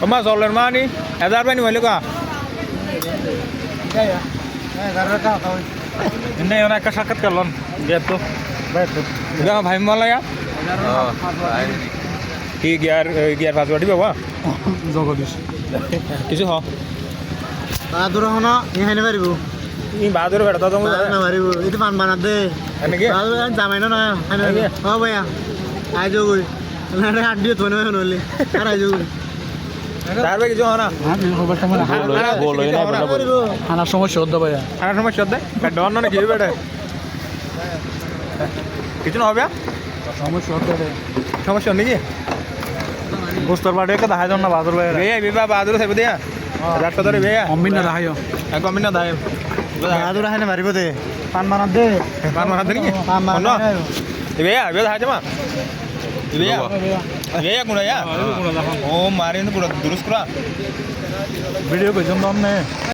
Koma solar mana ni? Ada apa ni balik kah? Ini orang kesakat kalon, dia tu. Udah भाई माला या? কি gear password দিবা জগদীশ কিছু হ বাহাদুর হন ইহানে পারিব ই বাহাদুর বেটা তো না পারিব এই পান বানা দে এনেকে বাহাদুর জামাই না হানে হ ভাইয়া আই যোগই না হাড্ডি তো না হনলি আর আই যোগই তারবে কিছু হ না বল হই না হানা সমস্যা হদ্দা ভাইয়া আনার সময় শব্দ ডন না কি বেটা কিছু না হবে সমস্যা হদ্দা রে সমস্যা নাকি গোস্তর বাড়ি কা দাহাই জন না বাহাদুর ভাইয়া বেয়া বিবা বাহাদুর সাহেব দিয়া রাত ধরে বেয়া অমিন না দাহাইও কমিনা দাই বাহাদুর হানে মারিব দে পান বানা দে পান মারা দেনি পান বানা বেয়া বেয়া হাজে মা বেয়া বেয়া কোনা ya ও মারিন পুরো দুরুস করা ভিডিও কইছন দম নে